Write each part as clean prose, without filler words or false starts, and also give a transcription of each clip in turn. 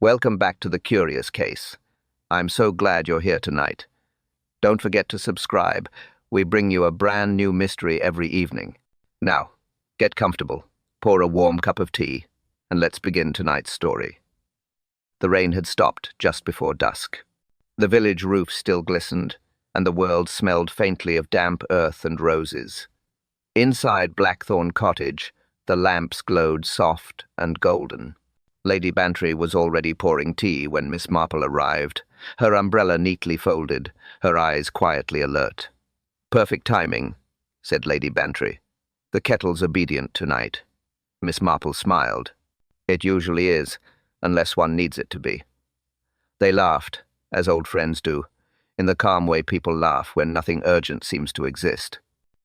Welcome back to The Curious Case. I'm so glad you're here tonight. Don't forget to subscribe. We bring you a brand new mystery every evening. Now, get comfortable, pour a warm cup of tea, and let's begin tonight's story. The rain had stopped just before dusk. The village roof still glistened, and the world smelled faintly of damp earth and roses. Inside Blackthorn Cottage, the lamps glowed soft and golden. Lady Bantry was already pouring tea when Miss Marple arrived, her umbrella neatly folded, her eyes quietly alert. "Perfect timing," said Lady Bantry. "The kettle's obedient tonight." Miss Marple smiled. "It usually is, unless one needs it to be." They laughed, as old friends do, in the calm way people laugh when nothing urgent seems to exist.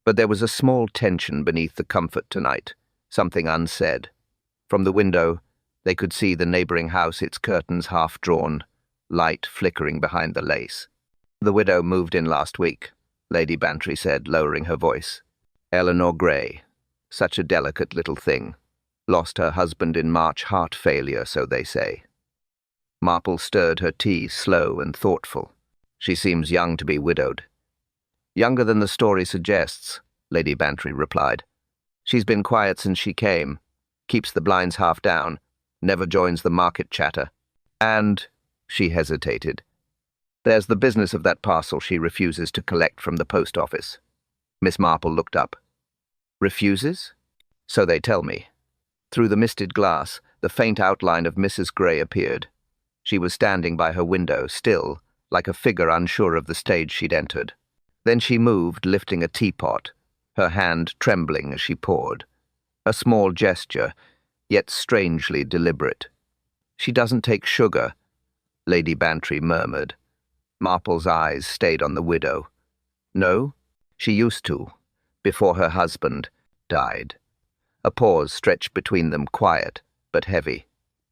But there was a small tension beneath the comfort tonight, something unsaid. From the window, they could see the neighboring house, its curtains half drawn, light flickering behind the lace. "The widow moved in last week," Lady Bantry said, lowering her voice. "Eleanor Gray, such a delicate little thing. Lost her husband in March, heart failure, so they say." Marple stirred her tea, slow and thoughtful. "She seems young to be widowed." "Younger than the story suggests," Lady Bantry replied. "She's been quiet since she came, keeps the blinds half down, never joins the market chatter. And," she hesitated, "there's the business of that parcel she refuses to collect from the post office." Miss Marple looked up. "Refuses?" "So they tell me." Through the misted glass, the faint outline of Mrs. Gray appeared. She was standing by her window, still, like a figure unsure of the stage she'd entered. Then she moved, lifting a teapot, her hand trembling as she poured. A small gesture, yet strangely deliberate. "She doesn't take sugar," Lady Bantry murmured. Marple's eyes stayed on the widow. "No? She used to, before her husband died." A pause stretched between them, quiet but heavy.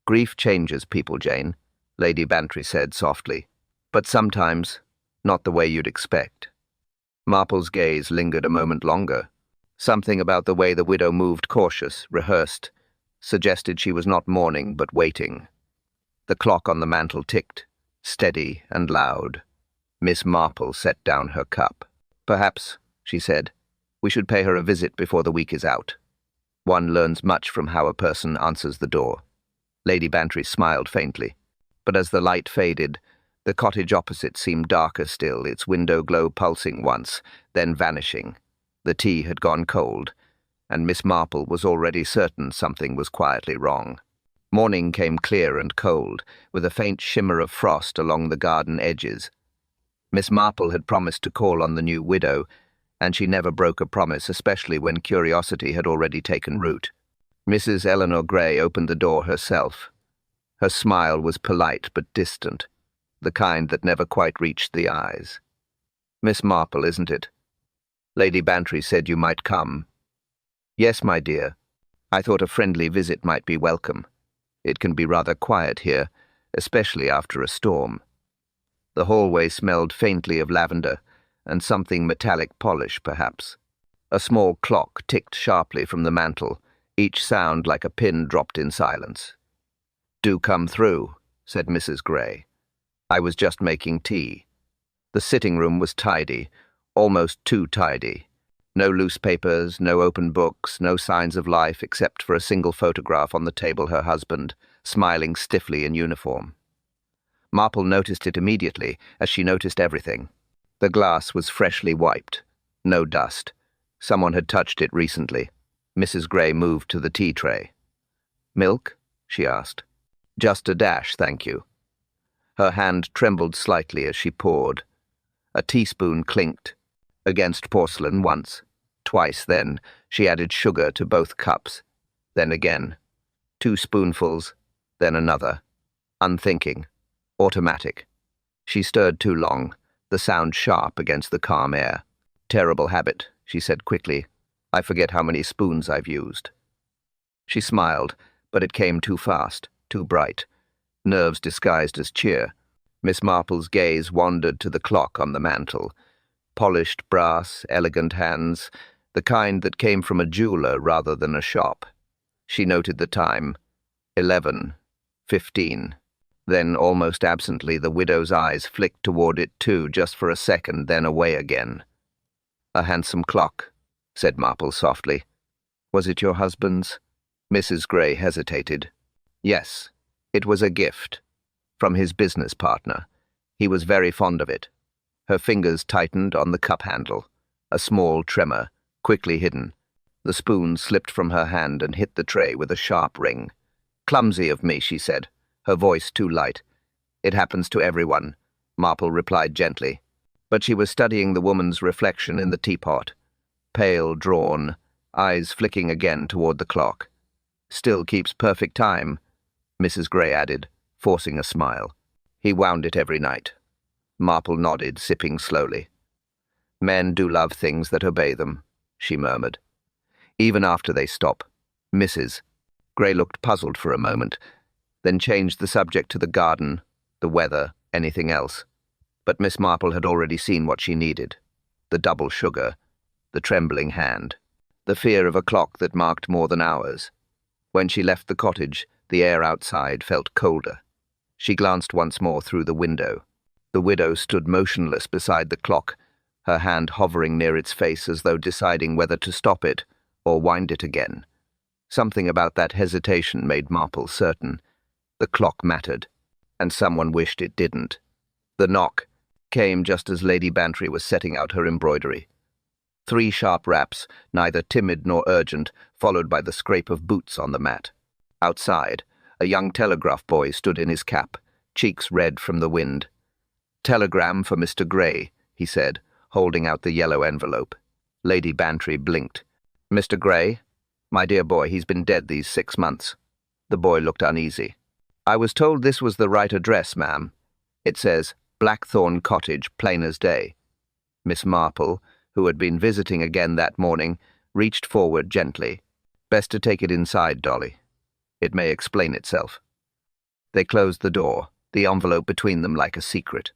"Grief changes people, Jane," Lady Bantry said softly. "But sometimes, not the way you'd expect." Marple's gaze lingered a moment longer. Something about the way the widow moved, cautious, rehearsed, suggested she was not mourning but waiting. The clock on the mantel ticked, steady and loud. Miss Marple set down her cup. "Perhaps," she said, "we should pay her a visit before the week is out. One learns much from how a person answers the door." Lady Bantry smiled faintly, but as the light faded, the cottage opposite seemed darker still, its window glow pulsing once, then vanishing. The tea had gone cold, and Miss Marple was already certain something was quietly wrong. Morning came clear and cold, with a faint shimmer of frost along the garden edges. Miss Marple had promised to call on the new widow, and she never broke a promise, especially when curiosity had already taken root. Mrs. Eleanor Gray opened the door herself. Her smile was polite but distant, the kind that never quite reached the eyes. "Miss Marple, isn't it? Lady Bantry said you might come." "Yes, my dear. I thought a friendly visit might be welcome. It can be rather quiet here, especially after a storm." The hallway smelled faintly of lavender, and something metallic polish, perhaps. A small clock ticked sharply from the mantel, each sound like a pin dropped in silence. "Do come through," said Mrs. Gray. "I was just making tea." The sitting room was tidy, almost too tidy. No loose papers, no open books, no signs of life except for a single photograph on the table, her husband, smiling stiffly in uniform. Marple noticed it immediately, as she noticed everything. The glass was freshly wiped. No dust. Someone had touched it recently. Mrs. Gray moved to the tea tray. "Milk?" she asked. "Just a dash, thank you." Her hand trembled slightly as she poured. A teaspoon clinked against porcelain once, twice. Then she added sugar to both cups. Then again. 2 spoonfuls, then another. Unthinking. Automatic. She stirred too long, the sound sharp against the calm air. "Terrible habit," she said quickly. "I forget how many spoons I've used." She smiled, but it came too fast, too bright. Nerves disguised as cheer. Miss Marple's gaze wandered to the clock on the mantel. Polished brass, elegant hands, the kind that came from a jeweler rather than a shop. She noted the time. 11:15. Then, almost absently, the widow's eyes flicked toward it too, just for a second, then away again. "A handsome clock," said Marple softly. "Was it your husband's?" Mrs. Gray hesitated. "Yes, it was a gift. From his business partner. He was very fond of it." Her fingers tightened on the cup handle. A small tremor, quickly hidden. The spoon slipped from her hand and hit the tray with a sharp ring. "Clumsy of me," she said, her voice too light. "It happens to everyone," Marple replied gently. But she was studying the woman's reflection in the teapot. Pale, drawn, eyes flicking again toward the clock. "Still keeps perfect time," Mrs. Gray added, forcing a smile. "He wound it every night." Marple nodded, sipping slowly. "Men do love things that obey them," she murmured. "Even after they stop. Mrs." Gray looked puzzled for a moment, then changed the subject to the garden, the weather, anything else. But Miss Marple had already seen what she needed. The double sugar, the trembling hand, the fear of a clock that marked more than hours. When she left the cottage, the air outside felt colder. She glanced once more through the window. The widow stood motionless beside the clock, her hand hovering near its face as though deciding whether to stop it or wind it again. Something about that hesitation made Marple certain. The clock mattered, and someone wished it didn't. The knock came just as Lady Bantry was setting out her embroidery. 3 sharp raps, neither timid nor urgent, followed by the scrape of boots on the mat. Outside, a young telegraph boy stood in his cap, cheeks red from the wind. "Telegram for Mr. Gray," he said, holding out the yellow envelope. Lady Bantry blinked. "Mr. Gray? My dear boy, he's been dead these 6 months." The boy looked uneasy. "I was told this was the right address, ma'am. It says Blackthorn Cottage, plain as day." Miss Marple, who had been visiting again that morning, reached forward gently. "Best to take it inside, Dolly. It may explain itself." They closed the door, the envelope between them like a secret.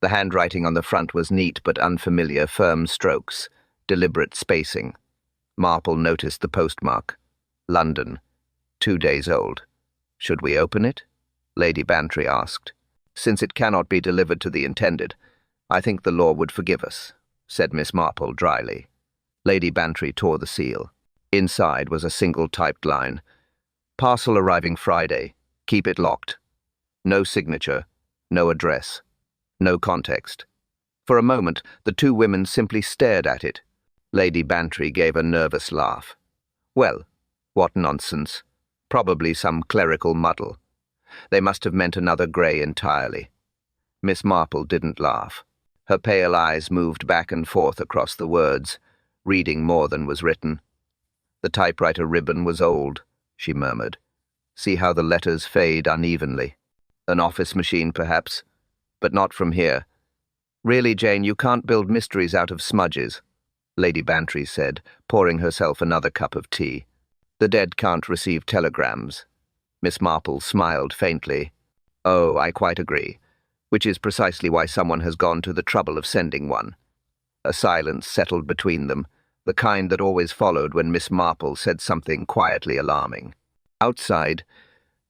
The handwriting on the front was neat but unfamiliar, firm strokes, deliberate spacing. Marple noticed the postmark. London. 2 days old. "Should we open it?" Lady Bantry asked. "Since it cannot be delivered to the intended, I think the law would forgive us," said Miss Marple dryly. Lady Bantry tore the seal. Inside was a single typed line. "Parcel arriving Friday. Keep it locked." No signature, no address, no context. For a moment, the 2 women simply stared at it. Lady Bantry gave a nervous laugh. "Well, what nonsense. Probably some clerical muddle. They must have meant another Gray entirely." Miss Marple didn't laugh. Her pale eyes moved back and forth across the words, reading more than was written. "The typewriter ribbon was old," she murmured. "See how the letters fade unevenly. An office machine, perhaps, but not from here. Really, Jane, you can't build mysteries out of smudges," Lady Bantry said, pouring herself another cup of tea. "The dead can't receive telegrams." Miss Marple smiled faintly. "Oh, I quite agree. Which is precisely why someone has gone to the trouble of sending one." A silence settled between them, the kind that always followed when Miss Marple said something quietly alarming. Outside,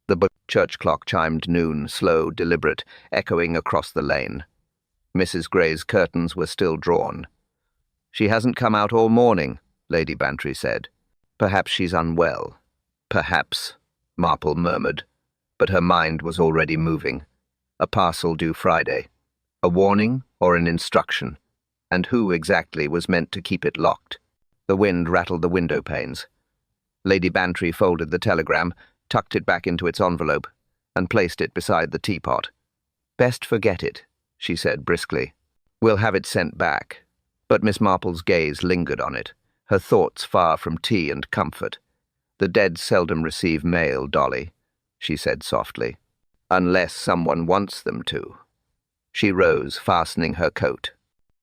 the church clock chimed noon, slow, deliberate, echoing across the lane. Mrs. Gray's curtains were still drawn. "She hasn't come out all morning," Lady Bantry said. "Perhaps she's unwell." "Perhaps," Marple murmured, but her mind was already moving. A parcel due Friday. A warning or an instruction? And who exactly was meant to keep it locked? The wind rattled the window panes. Lady Bantry folded the telegram, tucked it back into its envelope, and placed it beside the teapot. "Best forget it," she said briskly. "We'll have it sent back." But Miss Marple's gaze lingered on it, her thoughts far from tea and comfort. "The dead seldom receive mail, Dolly," she said softly, "unless someone wants them to." She rose, fastening her coat.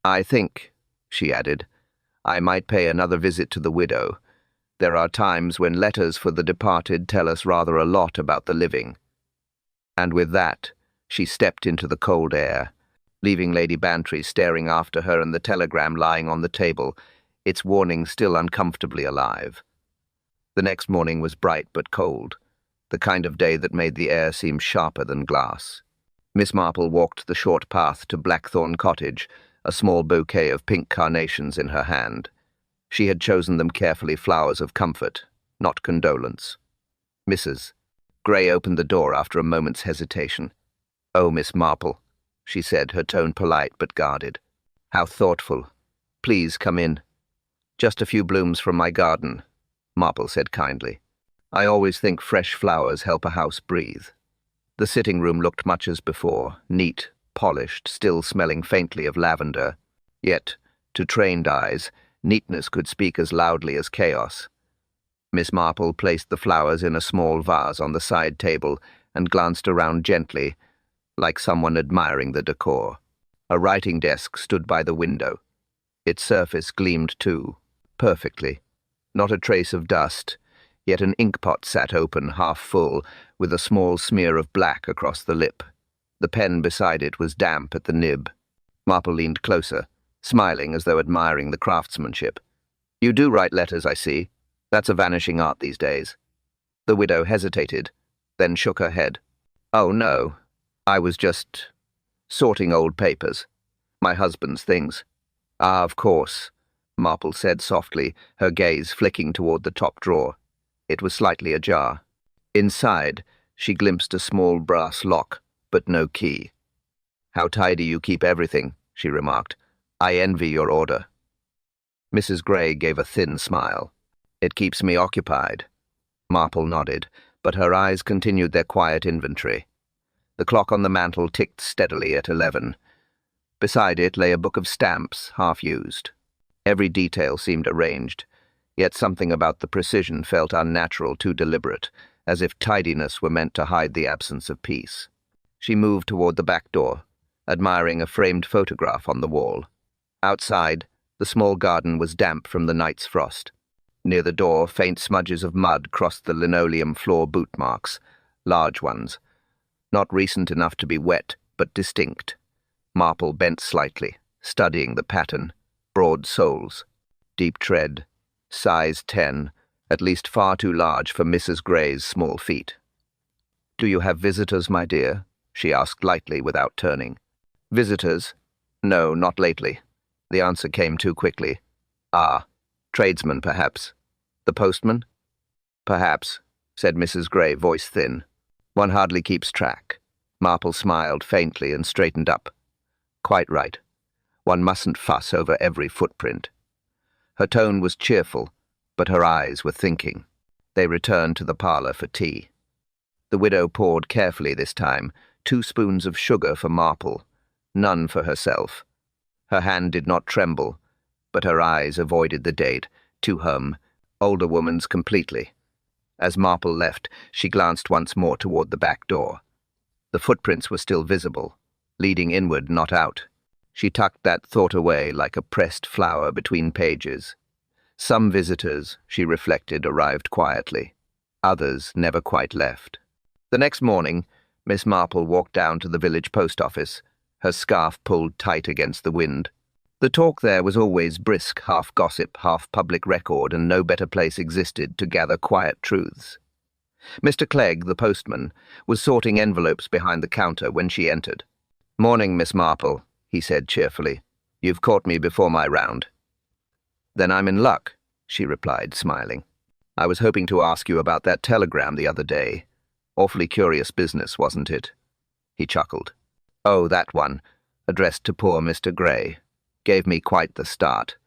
"I think," she added, "I might pay another visit to the widow. There are times when letters for the departed tell us rather a lot about the living." And with that, she stepped into the cold air, leaving Lady Bantry staring after her and the telegram lying on the table, its warning still uncomfortably alive. The next morning was bright but cold. the kind of day that made the air seem sharper than glass. Miss Marple walked the short path to Blackthorn Cottage, a small bouquet of pink carnations in her hand. She had chosen them carefully, flowers of comfort, not condolence. Mrs. Gray opened the door after a moment's hesitation. "Oh, Miss Marple," she said, her tone polite but guarded. "How thoughtful. Please come in." "Just a few blooms from my garden," Marple said kindly. "I always think fresh flowers help a house breathe." The sitting room looked much as before, neat, polished, still smelling faintly of lavender. Yet, to trained eyes, neatness could speak as loudly as chaos. Miss Marple placed the flowers in a small vase on the side table and glanced around gently, like someone admiring the decor. A writing desk stood by the window. Its surface gleamed too, perfectly. Not a trace of dust, yet an inkpot sat open, half full, with a small smear of black across the lip. The pen beside it was damp at the nib. Marple leaned closer, smiling as though admiring the craftsmanship. "You do write letters, I see. That's a vanishing art these days." The widow hesitated, then shook her head. "Oh, no. I was just sorting old papers. My husband's things." "Ah, of course," Marple said softly, her gaze flicking toward the top drawer. It was slightly ajar. Inside, she glimpsed a small brass lock, but no key. "How tidy you keep everything," she remarked. "I envy your order." Mrs. Gray gave a thin smile. "It keeps me occupied." Marple nodded, but her eyes continued their quiet inventory. The clock on the mantel ticked steadily at 11. Beside it lay a book of stamps, half-used. Every detail seemed arranged, yet something about the precision felt unnatural, too deliberate, as if tidiness were meant to hide the absence of peace. She moved toward the back door, admiring a framed photograph on the wall. Outside, the small garden was damp from the night's frost. Near the door, faint smudges of mud crossed the linoleum floor boot marks, large ones. Not recent enough to be wet, but distinct. Marple bent slightly, studying the pattern. Broad soles, deep tread, size 10, at least far too large for Mrs. Gray's small feet. "Do you have visitors, my dear?" she asked lightly without turning. "Visitors? No, not lately." The answer came too quickly. "Ah, tradesmen, perhaps. The postman?" "Perhaps," said Mrs. Gray, voice thin. "One hardly keeps track." Marple smiled faintly and straightened up. "Quite right. One mustn't fuss over every footprint." Her tone was cheerful, but her eyes were thinking. They returned to the parlor for tea. The widow poured carefully this time, 2 spoons of sugar for Marple, none for herself. Her hand did not tremble, but her eyes avoided the date, to hum, older woman's completely. As Marple left, she glanced once more toward the back door. The footprints were still visible, leading inward, not out. She tucked that thought away like a pressed flower between pages. Some visitors, she reflected, arrived quietly. Others never quite left. The next morning, Miss Marple walked down to the village post office, her scarf pulled tight against the wind. The talk there was always brisk, half gossip, half public record, and no better place existed to gather quiet truths. Mr. Clegg, the postman, was sorting envelopes behind the counter when she entered. "Morning, Miss Marple," he said cheerfully. "You've caught me before my round." "Then I'm in luck," she replied, smiling. "I was hoping to ask you about that telegram the other day. Awfully curious business, wasn't it?" He chuckled. "Oh, that one, addressed to poor Mr. Gray. Gave me quite the start.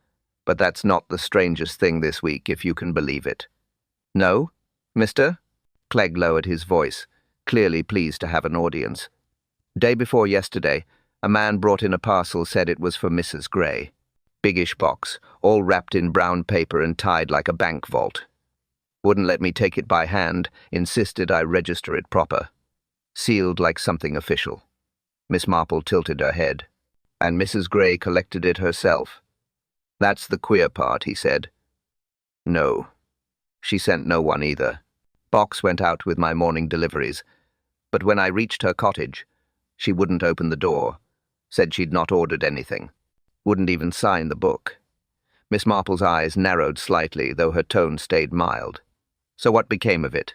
But that's not the strangest thing this week, if you can believe it." "No, Mr.?" Clegg lowered his voice, clearly pleased to have an audience. "Day before yesterday, a man brought in a parcel, said it was for Mrs. Gray. Biggish box, all wrapped in brown paper and tied like a bank vault. Wouldn't let me take it by hand, insisted I register it proper. Sealed like something official." Miss Marple tilted her head. "And Mrs. Gray collected it herself." "That's the queer part," he said. "No. She sent no one either. Box went out with my morning deliveries. But when I reached her cottage, she wouldn't open the door. Said she'd not ordered anything. Wouldn't even sign the book." Miss Marple's eyes narrowed slightly, though her tone stayed mild. "So what became of it?"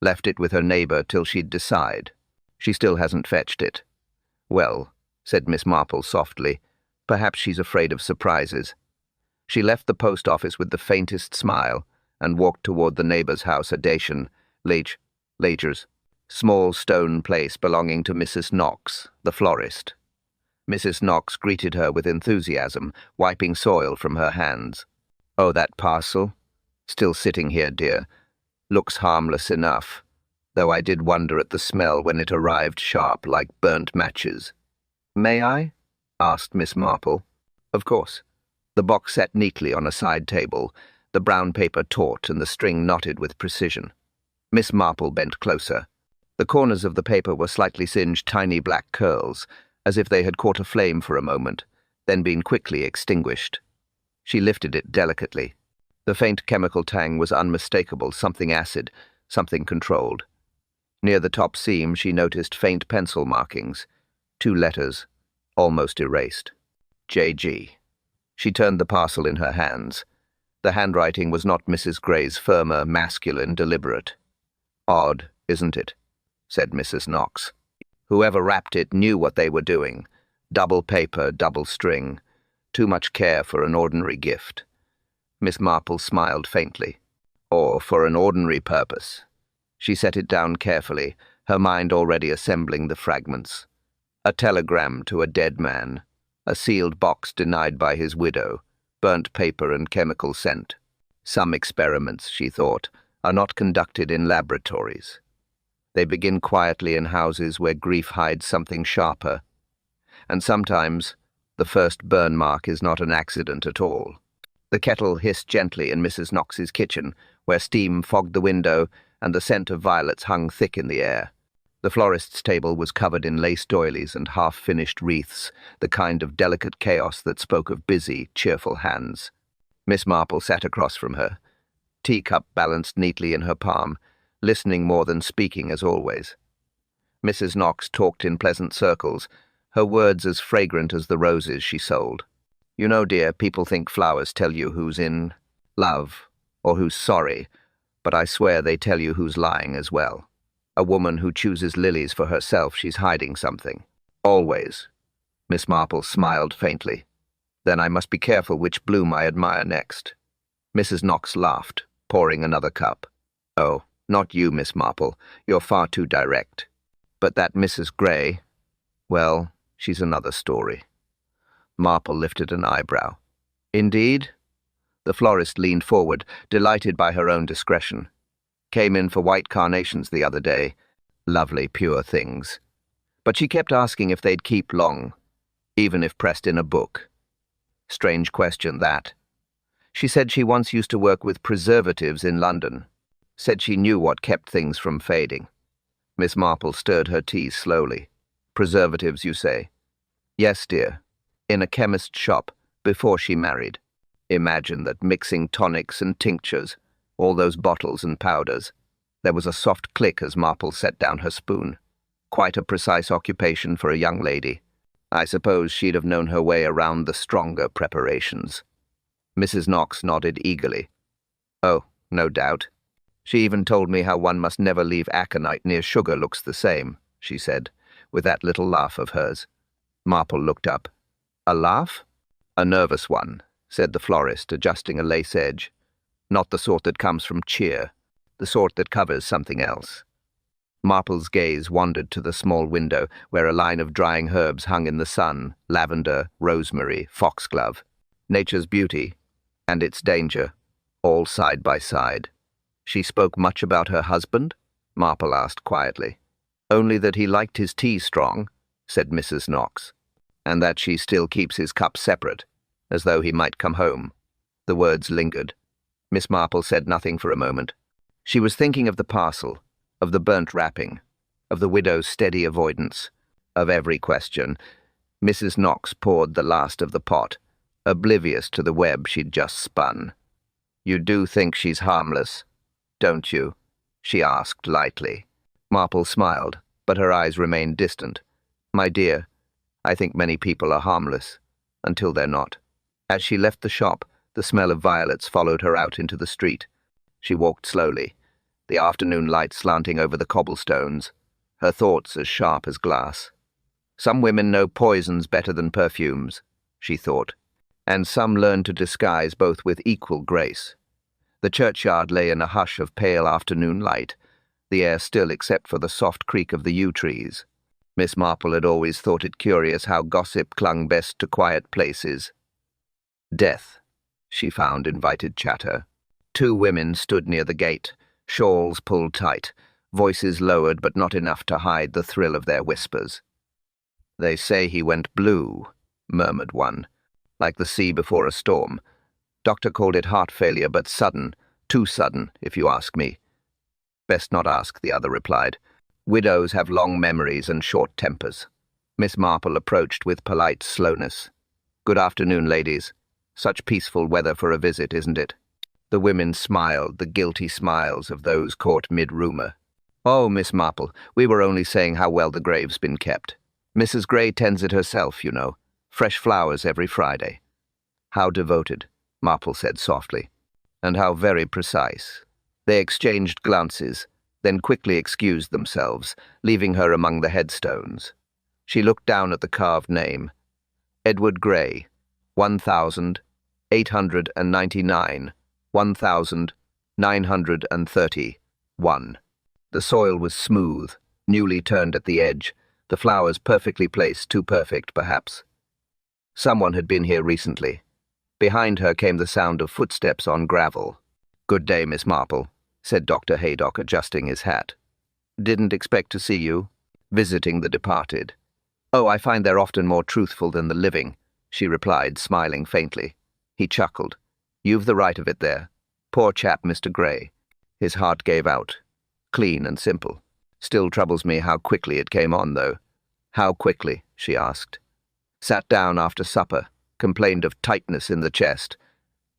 Left it with her neighbour till she'd decide. She still hasn't fetched it. Well, said Miss Marple softly, perhaps she's afraid of surprises. She left the post office with the faintest smile and walked toward the neighbour's house at Dacian, Lager's, small stone place belonging to Mrs. Knox, the florist. Mrs. Knox greeted her with enthusiasm, wiping soil from her hands. Oh, that parcel? Still sitting here, dear. Looks harmless enough, though I did wonder at the smell when it arrived, sharp like burnt matches. May I? Asked Miss Marple. Of course. The box sat neatly on a side table, the brown paper taut and the string knotted with precision. Miss Marple bent closer. The corners of the paper were slightly singed tiny black curls, as if they had caught a flame for a moment, then been quickly extinguished. She lifted it delicately. The faint chemical tang was unmistakable, something acid, something controlled. Near the top seam she noticed faint pencil markings, 2 letters, almost erased. J.G. She turned the parcel in her hands. The handwriting was not Mrs. Gray's firmer, masculine, deliberate. Odd, isn't it? Said Mrs. Knox. Whoever wrapped it knew what they were doing. Double paper, double string. Too much care for an ordinary gift. Miss Marple smiled faintly. Or for an ordinary purpose. She set it down carefully, her mind already assembling the fragments. A telegram to a dead man. A sealed box denied by his widow. Burnt paper and chemical scent. Some experiments, she thought, are not conducted in laboratories. They begin quietly in houses where grief hides something sharper. And sometimes the first burn mark is not an accident at all. The kettle hissed gently in Mrs. Knox's kitchen, where steam fogged the window and the scent of violets hung thick in the air. The florist's table was covered in lace doilies and half-finished wreaths, the kind of delicate chaos that spoke of busy, cheerful hands. Miss Marple sat across from her, teacup balanced neatly in her palm, listening more than speaking as always. Mrs. Knox talked in pleasant circles, her words as fragrant as the roses she sold. You know, dear, people think flowers tell you who's in love or who's sorry, but I swear they tell you who's lying as well. A woman who chooses lilies for herself, she's hiding something. Always. Miss Marple smiled faintly. Then I must be careful which bloom I admire next. Mrs. Knox laughed, pouring another cup. Oh, not you, Miss Marple. You're far too direct. But that Mrs. Gray, well, she's another story. Marple lifted an eyebrow. Indeed? The florist leaned forward, delighted by her own discretion. Came in for white carnations the other day. Lovely, pure things. But she kept asking if they'd keep long, even if pressed in a book. Strange question, that. She said she once used to work with preservatives in London. Said she knew what kept things from fading. Miss Marple stirred her tea slowly. Preservatives, you say? Yes, dear. In a chemist's shop, before she married. Imagine that, mixing tonics and tinctures, all those bottles and powders. There was a soft click as Marple set down her spoon. Quite a precise occupation for a young lady. I suppose she'd have known her way around the stronger preparations. Mrs. Knox nodded eagerly. Oh, no doubt. She even told me how one must never leave aconite near sugar looks the same, she said, with that little laugh of hers. Marple looked up. A laugh? A nervous one, said the florist, adjusting a lace edge. Not the sort that comes from cheer, the sort that covers something else. Marple's gaze wandered to the small window, where a line of drying herbs hung in the sun, lavender, rosemary, foxglove. Nature's beauty, and its danger, all side by side. She spoke much about her husband? Marple asked quietly. Only that he liked his tea strong, said Mrs. Knox, and that she still keeps his cup separate, as though he might come home. The words lingered. Miss Marple said nothing for a moment. She was thinking of the parcel, of the burnt wrapping, of the widow's steady avoidance, of every question. Mrs. Knox poured the last of the pot, oblivious to the web she'd just spun. You do think she's harmless, don't you? She asked lightly. Marple smiled, but her eyes remained distant. My dear, I think many people are harmless, until they're not. As she left the shop, the smell of violets followed her out into the street. She walked slowly, the afternoon light slanting over the cobblestones, her thoughts as sharp as glass. Some women know poisons better than perfumes, she thought, and some learn to disguise both with equal grace. The churchyard lay in a hush of pale afternoon light, the air still except for the soft creak of the yew trees. Miss Marple had always thought it curious how gossip clung best to quiet places. Death, she found, invited chatter. Two women stood near the gate, shawls pulled tight, voices lowered but not enough to hide the thrill of their whispers. "They say he went blue," murmured one, "like the sea before a storm. Doctor called it heart failure, but sudden, too sudden, if you ask me." "Best not ask," the other replied. "Widows have long memories and short tempers." Miss Marple approached with polite slowness. "Good afternoon, ladies. Such peaceful weather for a visit, isn't it?" The women smiled, the guilty smiles of those caught mid-rumour. "Oh, Miss Marple, we were only saying how well the grave's been kept. Mrs. Gray tends it herself, you know. Fresh flowers every Friday." "How devoted," Marple said softly. "And how very precise." They exchanged glances, then quickly excused themselves, leaving her among the headstones. She looked down at the carved name. Edward Gray, 1,899, 1,931. The soil was smooth, newly turned at the edge, the flowers perfectly placed, too perfect, perhaps. Someone had been here recently. Behind her came the sound of footsteps on gravel. "Good day, Miss Marple," said Dr. Haydock, adjusting his hat. "Didn't expect to see you." "Visiting the departed." "Oh, I find they're often more truthful than the living," she replied, smiling faintly. He chuckled. "You've the right of it there. Poor chap, Mr. Gray." His heart gave out. Clean and simple. "Still troubles me how quickly it came on, though." "How quickly?" she asked. "Sat down after supper, complained of tightness in the chest,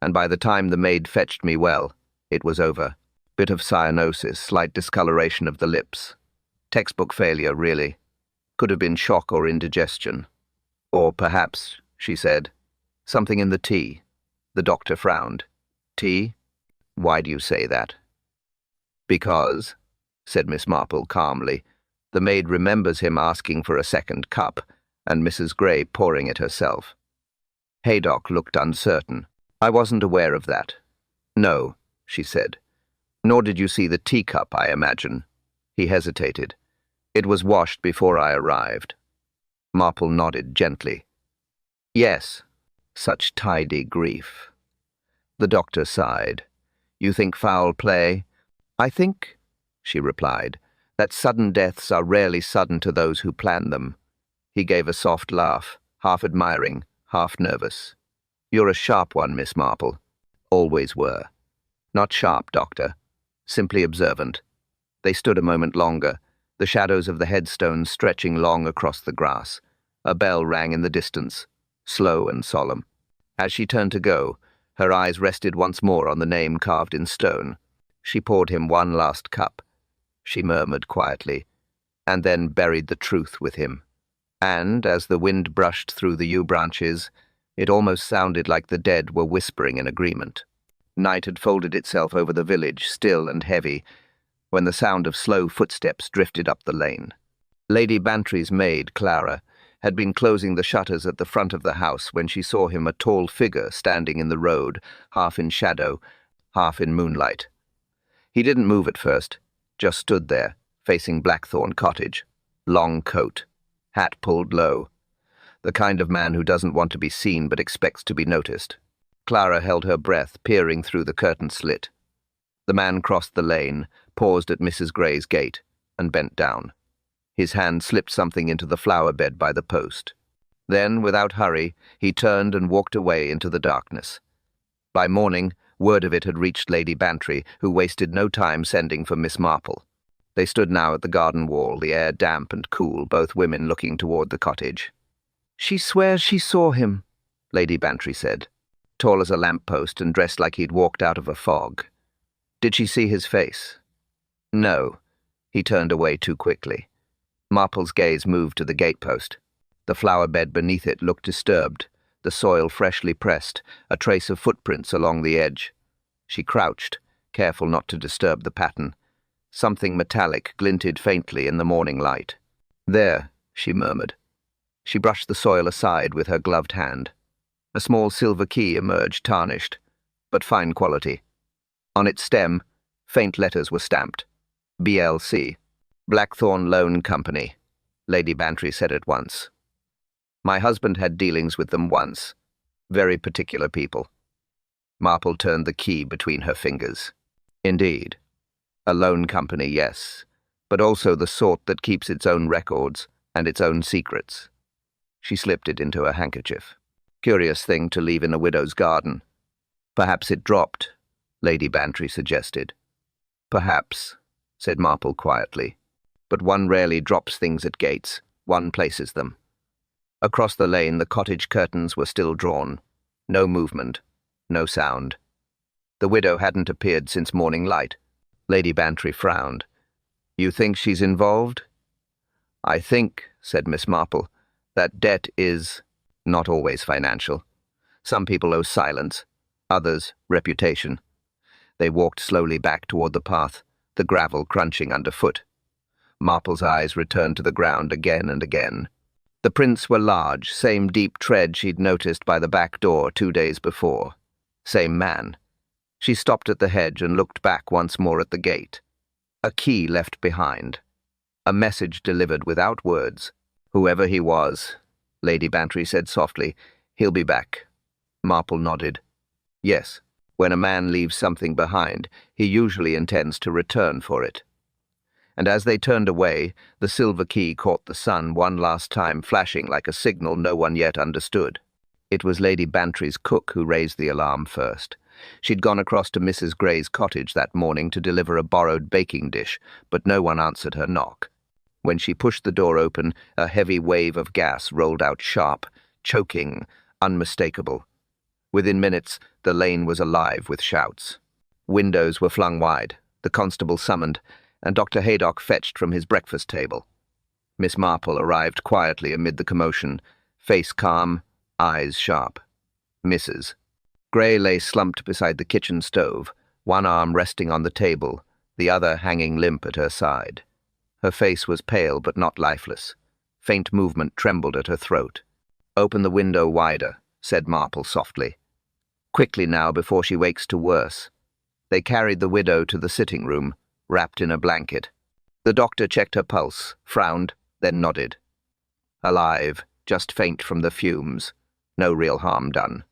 and by the time the maid fetched me, well, it was over. Bit of cyanosis, slight discoloration of the lips. Textbook failure, really. Could have been shock or indigestion. Or perhaps," she said, "something in the tea." The doctor frowned. "Tea? Why do you say that?" "Because," said Miss Marple calmly, "the maid remembers him asking for a second cup, and Mrs. Gray pouring it herself." Haydock looked uncertain. "I wasn't aware of that." "No," she said. "Nor did you see the teacup, I imagine." He hesitated. "It was washed before I arrived." Marple nodded gently. "Yes." Such tidy grief. The doctor sighed. "You think foul play?" "I think," she replied, "that sudden deaths are rarely sudden to those who plan them." He gave a soft laugh, half admiring, half nervous. "You're a sharp one, Miss Marple." "Always were." "Not sharp, Doctor. Simply observant." They stood a moment longer, the shadows of the headstones stretching long across the grass. A bell rang in the distance, slow and solemn. As she turned to go, her eyes rested once more on the name carved in stone. She poured him one last cup. She murmured quietly, and then buried the truth with him. And, as the wind brushed through the yew branches, it almost sounded like the dead were whispering in agreement. Night had folded itself over the village, still and heavy, when the sound of slow footsteps drifted up the lane. Lady Bantry's maid, Clara, had been closing the shutters at the front of the house when she saw him, a tall figure standing in the road, half in shadow, half in moonlight. He didn't move at first, just stood there, facing Blackthorn Cottage. Long coat, hat pulled low. The kind of man who doesn't want to be seen but expects to be noticed. Clara held her breath, peering through the curtain slit. The man crossed the lane, paused at Mrs. Gray's gate, and bent down. His hand slipped something into the flower bed by the post. Then, without hurry, he turned and walked away into the darkness. By morning, word of it had reached Lady Bantry, who wasted no time sending for Miss Marple. They stood now at the garden wall, the air damp and cool, both women looking toward the cottage. "She swears she saw him," Lady Bantry said. "Tall as a lamp-post and dressed like he'd walked out of a fog." "Did she see his face?" "No." He turned away too quickly. Marple's gaze moved to the gatepost. The flower bed beneath it looked disturbed, the soil freshly pressed, a trace of footprints along the edge. She crouched, careful not to disturb the pattern. Something metallic glinted faintly in the morning light. "There," she murmured. She brushed the soil aside with her gloved hand. A small silver key emerged, tarnished, but fine quality. On its stem, faint letters were stamped. BLC. Blackthorn Loan Company, Lady Bantry said at once. "My husband had dealings with them once. Very particular people." Marple turned the key between her fingers. "Indeed. A loan company, yes, but also the sort that keeps its own records and its own secrets." She slipped it into her handkerchief. "Curious thing to leave in a widow's garden." "Perhaps it dropped," Lady Bantry suggested. "Perhaps," said Marple quietly. "But one rarely drops things at gates. One places them." Across the lane the cottage curtains were still drawn. No movement, no sound. The widow hadn't appeared since morning light. Lady Bantry frowned. "You think she's involved?" "I think," said Miss Marple, "that debt is not always financial. Some people owe silence, others reputation." They walked slowly back toward the path, the gravel crunching underfoot. Marple's eyes returned to the ground again and again. The prints were large, same deep tread she'd noticed by the back door 2 days before. Same man. She stopped at the hedge and looked back once more at the gate. A key left behind. A message delivered without words. "Whoever he was," Lady Bantry said softly, "he'll be back." Marple nodded. "Yes, when a man leaves something behind, he usually intends to return for it." And as they turned away, the silver key caught the sun one last time, flashing like a signal no one yet understood. It was Lady Bantry's cook who raised the alarm first. She'd gone across to Mrs. Gray's cottage that morning to deliver a borrowed baking dish, but no one answered her knock. When she pushed the door open, a heavy wave of gas rolled out sharp, choking, unmistakable. Within minutes, the lane was alive with shouts. Windows were flung wide, the constable summoned, and Dr. Haydock fetched from his breakfast table. Miss Marple arrived quietly amid the commotion, face calm, eyes sharp. "Mrs." Gray lay slumped beside the kitchen stove, one arm resting on the table, the other hanging limp at her side. Her face was pale but not lifeless. Faint movement trembled at her throat. "Open the window wider," said Marple softly. "Quickly now, before she wakes to worse." They carried the widow to the sitting room, wrapped in a blanket. The doctor checked her pulse, frowned, then nodded. "Alive, just faint from the fumes. No real harm done."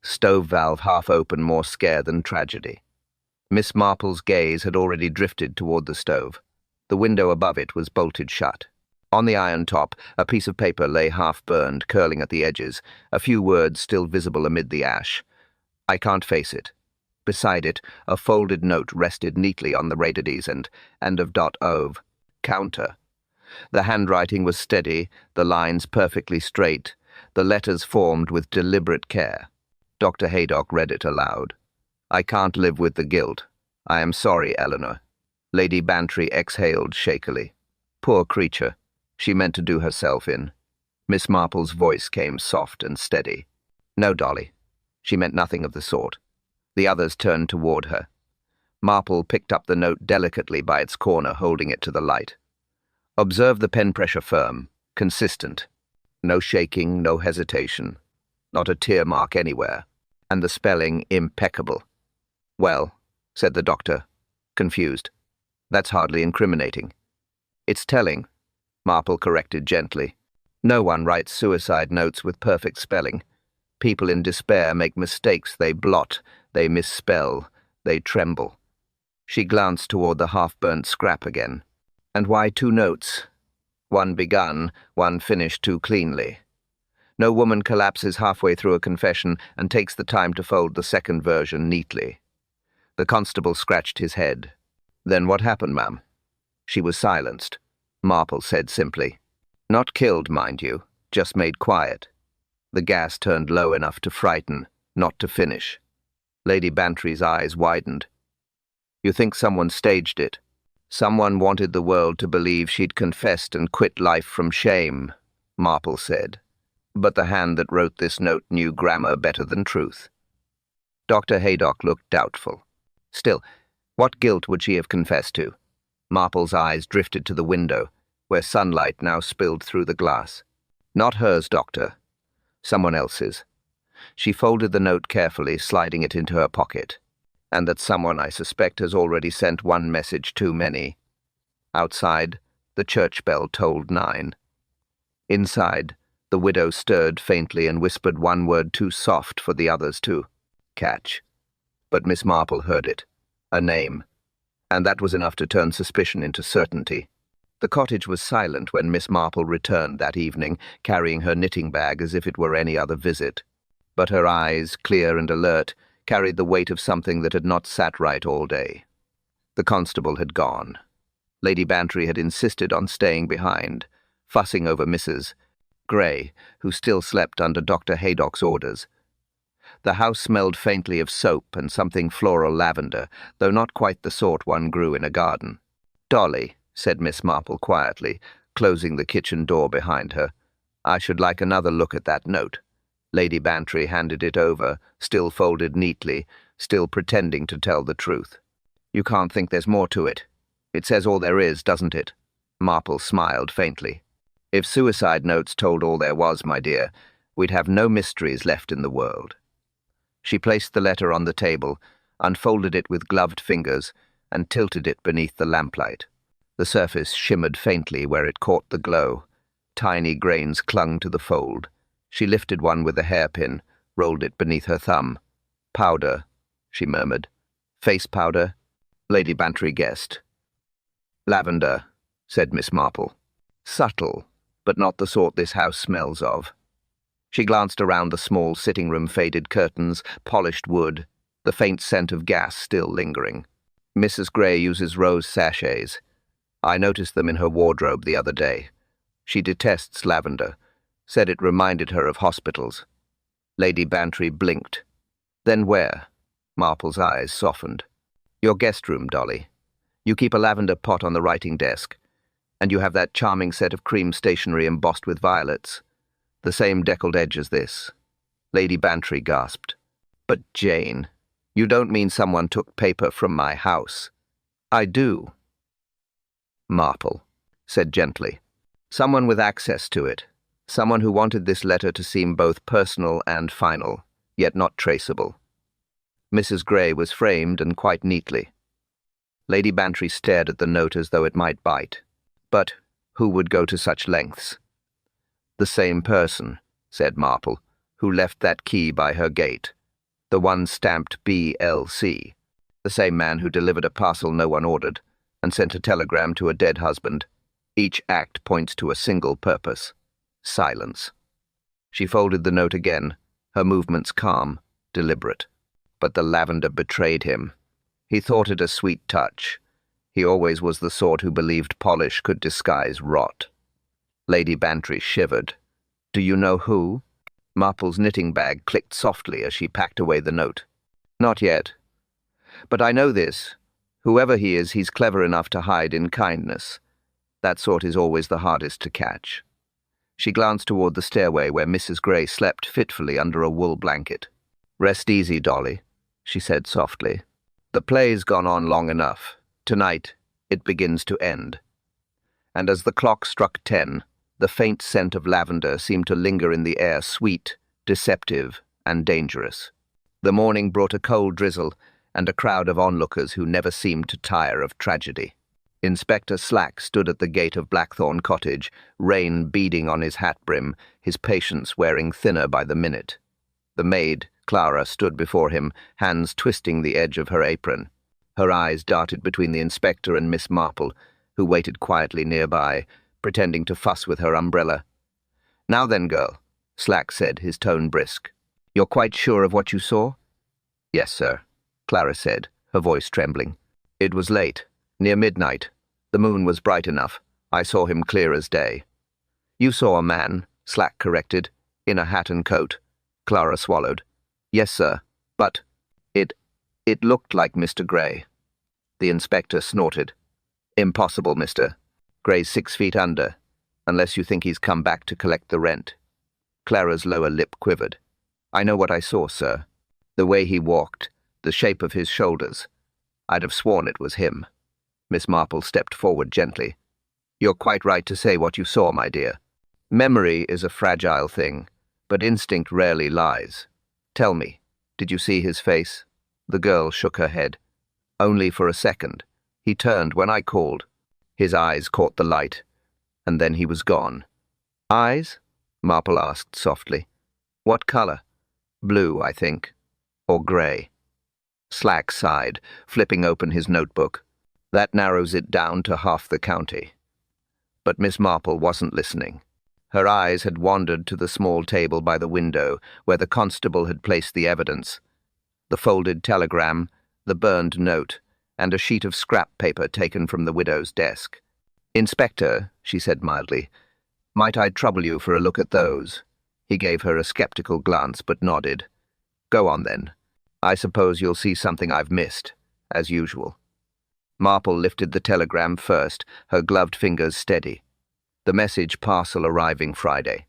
Stove valve half open, more scare than tragedy. Miss Marple's gaze had already drifted toward the stove. The window above it was bolted shut. On the iron top, a piece of paper lay half-burned, curling at the edges, a few words still visible amid the ash. "I can't face it." Beside it, a folded note rested neatly on the raidades and of .ov. Counter. The handwriting was steady, the lines perfectly straight, the letters formed with deliberate care. Dr. Haydock read it aloud. "I can't live with the guilt. I am sorry, Eleanor." Lady Bantry exhaled shakily. Poor creature. She meant to do herself in. Miss Marple's voice came soft and steady. "No, Dolly. She meant nothing of the sort." The others turned toward her. Marple picked up the note delicately by its corner, holding it to the light. "Observe the pen pressure firm, consistent. No shaking, no hesitation. Not a tear mark anywhere. And the spelling impeccable." "Well," said the doctor, confused. "That's hardly incriminating." "It's telling," Marple corrected gently. "No one writes suicide notes with perfect spelling. People in despair make mistakes. They blot, they misspell, they tremble." She glanced toward the half-burnt scrap again. "And why 2 notes? One begun, one finished too cleanly. No woman collapses halfway through a confession and takes the time to fold the second version neatly." The constable scratched his head. "Then what happened, ma'am?" She was silenced. Marple said simply, "Not killed, mind you, just made quiet." The gas turned low enough to frighten, not to finish. Lady Bantry's eyes widened. "You think someone staged it? Someone wanted the world to believe she'd confessed and quit life from shame," Marple said. "But the hand that wrote this note knew grammar better than truth." Dr. Haydock looked doubtful. "Still, what guilt would she have confessed to?" Marple's eyes drifted to the window, where sunlight now spilled through the glass. Not hers, Doctor. Someone else's. She folded the note carefully, sliding it into her pocket. And that someone, I suspect, has already sent one message too many. Outside, the church bell tolled 9. Inside, the widow stirred faintly and whispered one word too soft for the others to catch. But Miss Marple heard it. A name. And that was enough to turn suspicion into certainty. The cottage was silent when Miss Marple returned that evening, carrying her knitting bag as if it were any other visit. But her eyes, clear and alert, carried the weight of something that had not sat right all day. The constable had gone. Lady Bantry had insisted on staying behind, fussing over Mrs. Gray, who still slept under Dr. Haydock's orders. The house smelled faintly of soap and something floral lavender, though not quite the sort one grew in a garden. "Dolly," said Miss Marple quietly, closing the kitchen door behind her, "I should like another look at that note." Lady Bantry handed it over, still folded neatly, still pretending to tell the truth. "You can't think there's more to it. It says all there is, doesn't it?" Marple smiled faintly. "If suicide notes told all there was, my dear, we'd have no mysteries left in the world." She placed the letter on the table, unfolded it with gloved fingers, and tilted it beneath the lamplight. The surface shimmered faintly where it caught the glow. Tiny grains clung to the fold. She lifted one with a hairpin, rolled it beneath her thumb. "Powder," she murmured. "Face powder?" Lady Bantry guessed. "Lavender," said Miss Marple. "Subtle, but not the sort this house smells of." She glanced around the small sitting-room, faded curtains, polished wood, the faint scent of gas still lingering. "Mrs. Gray uses rose sachets. I noticed them in her wardrobe the other day. She detests lavender, said it reminded her of hospitals." Lady Bantry blinked. "Then where?" Marple's eyes softened. "Your guest room, Dolly. You keep a lavender pot on the writing desk, and you have that charming set of cream stationery embossed with violets. The same deckled edge as this." Lady Bantry gasped. "But Jane, you don't mean someone took paper from my house?" "I do," Marple said gently. "Someone with access to it. Someone who wanted this letter to seem both personal and final, yet not traceable. Mrs. Gray was framed and quite neatly." Lady Bantry stared at the note as though it might bite. "But who would go to such lengths?" "The same person," said Marple, "who left that key by her gate. The one stamped BLC. The same man who delivered a parcel no one ordered, and sent a telegram to a dead husband. Each act points to a single purpose. Silence." She folded the note again, her movements calm, deliberate. But the lavender betrayed him. He thought it a sweet touch. He always was the sort who believed polish could disguise rot. Lady Bantry shivered. "Do you know who?" Marple's knitting bag clicked softly as she packed away the note. "Not yet. But I know this. Whoever he is, he's clever enough to hide in kindness. That sort is always the hardest to catch." She glanced toward the stairway where Mrs. Gray slept fitfully under a wool blanket. "Rest easy, Dolly," she said softly. "The play's gone on long enough. Tonight, it begins to end." And as the clock struck 10, the faint scent of lavender seemed to linger in the air, sweet, deceptive, and dangerous. The morning brought a cold drizzle and a crowd of onlookers who never seemed to tire of tragedy. Inspector Slack stood at the gate of Blackthorn Cottage, rain beading on his hat brim, his patience wearing thinner by the minute. The maid, Clara, stood before him, hands twisting the edge of her apron. Her eyes darted between the inspector and Miss Marple, who waited quietly nearby, pretending to fuss with her umbrella. "Now then, girl," Slack said, his tone brisk. "You're quite sure of what you saw?" "Yes, sir," Clara said, her voice trembling. "It was late, near midnight. The moon was bright enough. I saw him clear as day." "You saw a man," Slack corrected, "in a hat and coat." Clara swallowed. "Yes, sir, but it looked like Mr. Gray." The inspector snorted. "Impossible, mister. Gray's 6 feet under, unless you think he's come back to collect the rent." Clara's lower lip quivered. "I know what I saw, sir. The way he walked, the shape of his shoulders. I'd have sworn it was him." Miss Marple stepped forward gently. "You're quite right to say what you saw, my dear. Memory is a fragile thing, but instinct rarely lies. Tell me, did you see his face?" The girl shook her head. "Only for a second. He turned when I called. His eyes caught the light, and then he was gone." "Eyes?" Marple asked softly. "What color?" "Blue, I think. Or grey." Slack sighed, flipping open his notebook. "That narrows it down to half the county." But Miss Marple wasn't listening. Her eyes had wandered to the small table by the window where the constable had placed the evidence. The folded telegram, the burned note, and a sheet of scrap paper taken from the widow's desk. "Inspector," she said mildly, "might I trouble you for a look at those?" He gave her a skeptical glance but nodded. "Go on then. I suppose you'll see something I've missed, as usual." Marple lifted the telegram first, her gloved fingers steady. The message, "Parcel arriving Friday.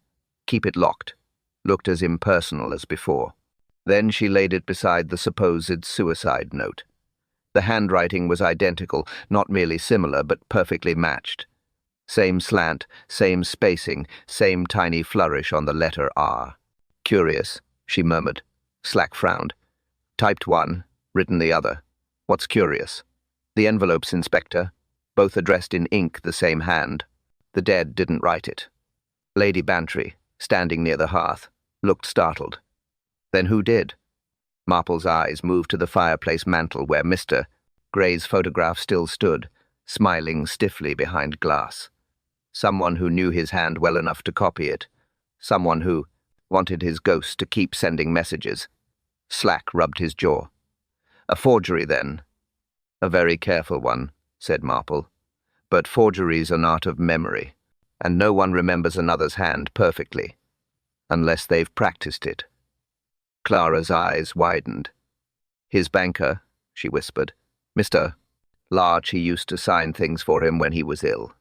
Keep it locked," looked as impersonal as before. Then she laid it beside the supposed suicide note. The handwriting was identical, not merely similar, but perfectly matched. Same slant, same spacing, same tiny flourish on the letter R. "Curious," she murmured. Slack frowned. "Typed one, written the other. What's curious?" "The envelopes, Inspector. Both addressed in ink, the same hand. The dead didn't write it." Lady Bantry, standing near the hearth, looked startled. "Then who did?" Marple's eyes moved to the fireplace mantel where Mr. Gray's photograph still stood, smiling stiffly behind glass. Someone who knew his hand well enough to copy it. Someone who wanted his ghost to keep sending messages. Slack rubbed his jaw. "A forgery, then?" "A very careful one," said Marple. "But forgeries are an art of memory, and no one remembers another's hand perfectly, unless they've practiced it." Clara's eyes widened. "His banker," she whispered. "Mr. Larch, he used to sign things for him when he was ill."